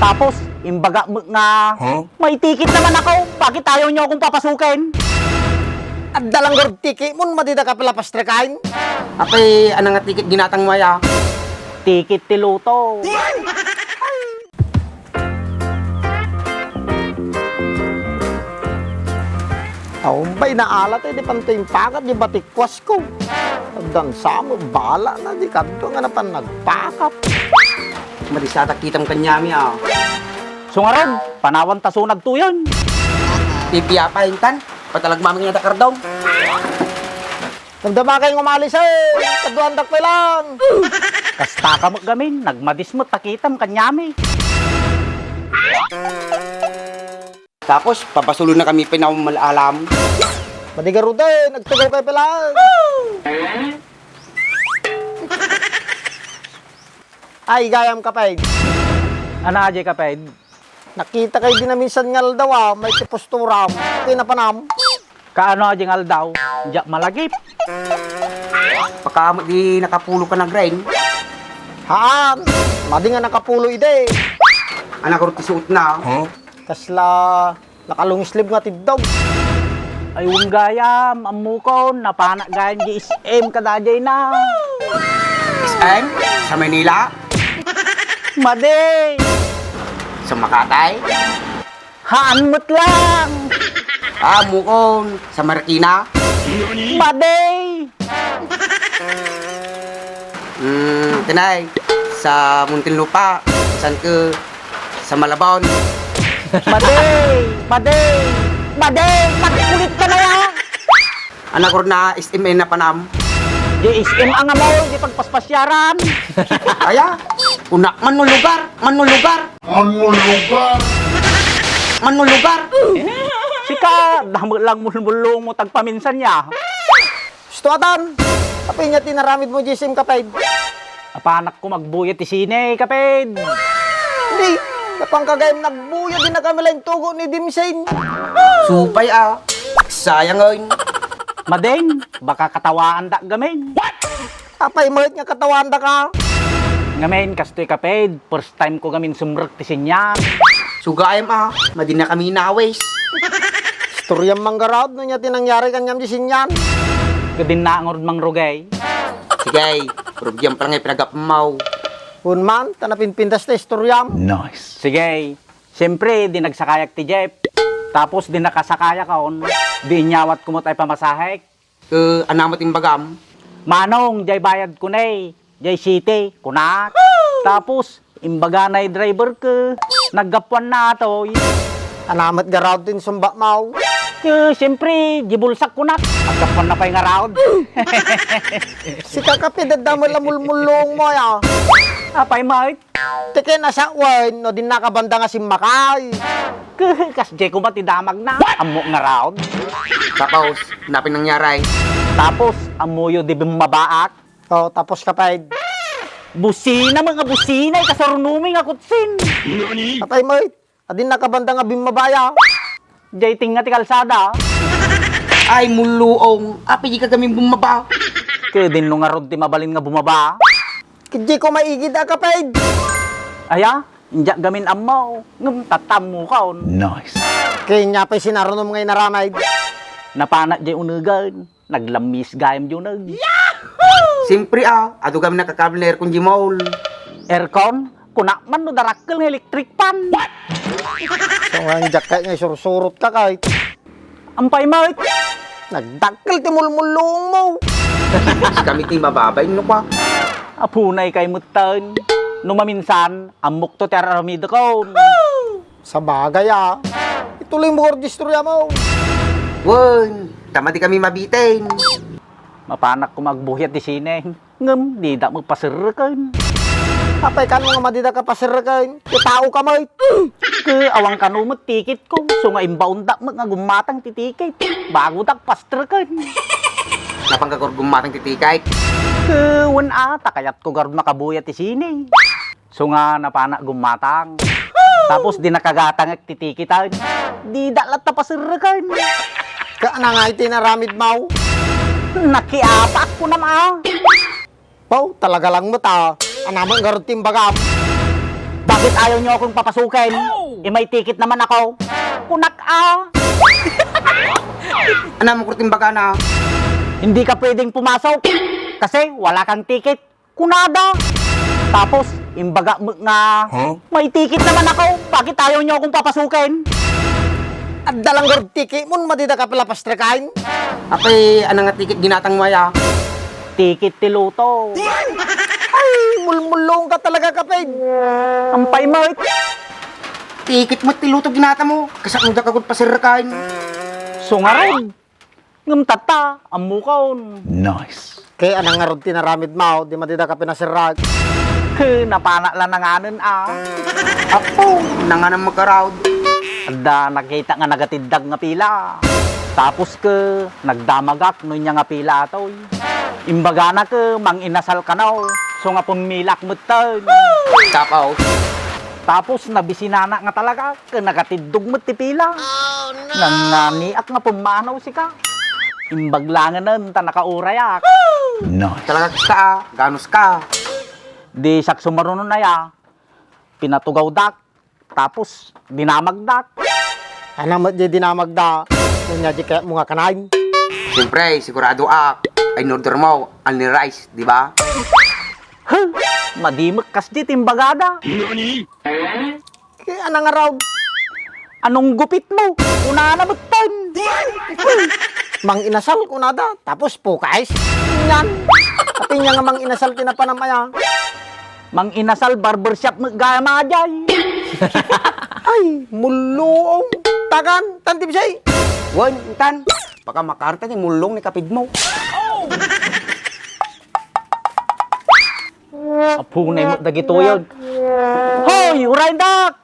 Tapos, imbaga mo nga, may ticket naman ako. Bakit ayaw niyo akong papasukin? At dalang gord tiki mo, madida ka pala pastrekain. Apay, anang nga tiket ginatang maya. Ticket ti Luto. Aumbay na alat di panto yung pakat, di batikwas ko. Dansa mo, bala na, di kadto nga na pan nagpakap. Madisata kitang kanyami ah. So nga ron, panawan taso nagtuyon. Pipiya pa hintan. Patalag mamang nga takardong. Nagdama kayong umalis kaduan dakpay lang. Kasta ka magamin, nagmadismot takitam kanyami. Tapos, papasulo na kami pinamalalam. Madigaro nagtugaw kayo pala. Ay, gayam ka pa Ana aja kaped? Nakita kayo din na minsan ngal daw may kiposturam. Kinapanam. Kaano aja ngal daw? Diyak malagip. Pagka di nakapulo ka na grain, Haan, madi nga nakapulo ide. anak ko suot na. Kasla, nakalungislib nga tiddaw. Ay gayam, amukon, napanak gayan di SM kadajay na. SM, sa Manila, Made! sa Makatay, Haanmot lang! mukon, sa Marikina, Made! Tinay, sa Muntinlupa, saan ka, sa Malabon. Made! Made! Made! Magkulit ka na yan! Anak ko na SM na panam. Di SM ang amol, di pagpaspasyaran. Kaya, una, manulugar. Sika, damo lang mulmulong mo tagpaminsan niya. Stuatan, kapay niya tinaramid mo jisim kapay. Apanak ko magbuyat ti sine, kaped. Hindi, kapang kagayam nagbuya din na kami lang tugo ni Dimsen. Supay sayang ngayon. Madeng, baka katawaan da gamin. Kapay mahit nga katawan da ka. Ngamen, kastoy kaped, first time ko gamin sumrek ti sinya. Sugayam madi na kami nawes. Storyang manggarad na niya tinangyari kanyam jisin yan. Kadin na ang mang rugay. Sige, problem pa nga pinagapamaw. Unman, tanapin pintas na storyam. Sige, siyempre, di nagsakayak ti Jeff. Tapos di nakasakaya kaon, di inyawat ko mo tayo pamasahek. Anamot yung bagam. Manong, jay bayad ko na jay city, kunak. Tapos, imbaga na driver ko, naggapuan na to. Anamat garad din sumba mau. Siyempre, gibulsak kunak, naggapuan na pa yung around. Si kakapid at damay lamulmulong mo ya. Apay mait, Teke na sa uwan, no din nakabanda nga si Makay. kas jay ko matidamag na, amo nga around. Tapos, napin nangyari. Tapos, amuyo di bumabaak. O, tapos kapay. Busina, mga busina, kasarunuming akutsin. Kapay mo, adin nakabanda nga bimabaya. Jay tinga ti kalsada. Ay, muluong. Api di ka kami bumaba. Kaya din nung arod ti mabalin nga bumaba. Kiji ko maigid a kapay. Aya, injak gamin amaw. Ngum tatam mo kaon. Kaya niya pa'y sinarunom ngay naramay. Napana jay unugan. Naglamis gayam yun nag. Siyempre ado kami nakakabler kung jimol. Aircon, kunak man no darakkel ng electric pan. So nga yung jacket nga sursurot ka kahit. Ampay mait. Nagdakkel ti mulmulong mo. Kami ti mababay no pa. Apunay kay mutan. Numaminsan, amok to teramida ko. Sa bagay ituloy mo ordistorya mo. Wen, tama di kami mabitin. Mapanak ko magbuhyat di sine. Ngum, di da magpasirkan. Kapay ka nga madida ka pasirakain. Kitao ka mo. Ke awang kanumot tiket ko. So nga inbound da nga gumatang ti tiket. Bago dak pastrkan. Napanggagor gumatang titikay. Ke wan takayat ko garud makabuyat ti sine. So nga napanak gumatang. Tapos di nakagatang at titikitan. Di dalat na pasirkan. Kaana nga itinaramid mo. Nakiapak ko na ma. Pau, talaga lang mo ta. Anamang garot timbagam. Bakit ayaw niyo akong papasukin? May ticket naman ako. Kunak Ano mo kurting baga na? Hindi ka pwedeng pumasok kasi wala kang ticket. Kunada. Tapos, imbaga mo nga, may ticket naman ako. Bakit ayaw niyo akong papasukin? At dalang gord tiki mo, madida ka pala pastrekain. Apay, ano nga tikit ginatang maya? Ticket ti Luto. Ay, mulmulong ka talaga kapay. Ampay mo. Tikit mo tiluto ginata mo. Kasak mo da kagod pasirakain. Sungarod. Ngumtata, amukon. Kaya anang nga rod tinaramid mo, di madida ka pinasirag. Napana lang nanganan Ako, nanganang magkaraod. Ada nakita nga nagatindag nga pila. Tapos ke nagdamagak no niya nga pila to. Imbaga na ke mang inasal ka na. So nga pumilak mo tan. Tapaw. Tapos nabisinana nga talaga ke nagatindog mo ti pila. Naniak nga pumanaw si ka. Imbaglangan nun ta nakaurayak. Talaga kista ganus ka. Di sak sumaruno na ya. Pinatugaw dak. Tapos dinamagdak. Ano mo di dinamagda, kunya di kaya mga kanain. Siyempre, sigurado ay order mo, only rice, di ba? Madimik kas di timbagada. Kaya anang nga raw, Anong gupit mo? Una na magtan. mang inasal ko nada, tapos pukais. Yan. Tapi niya nga mang inasal tinapanamaya. Mang inasal barbershop gaya majay. Ay, mulong. Tagan, tantip siya. Wan, tan. Baka makarta ni mulong ni kapid mo. Apunay mo dagito yun. Hoy, urain dak!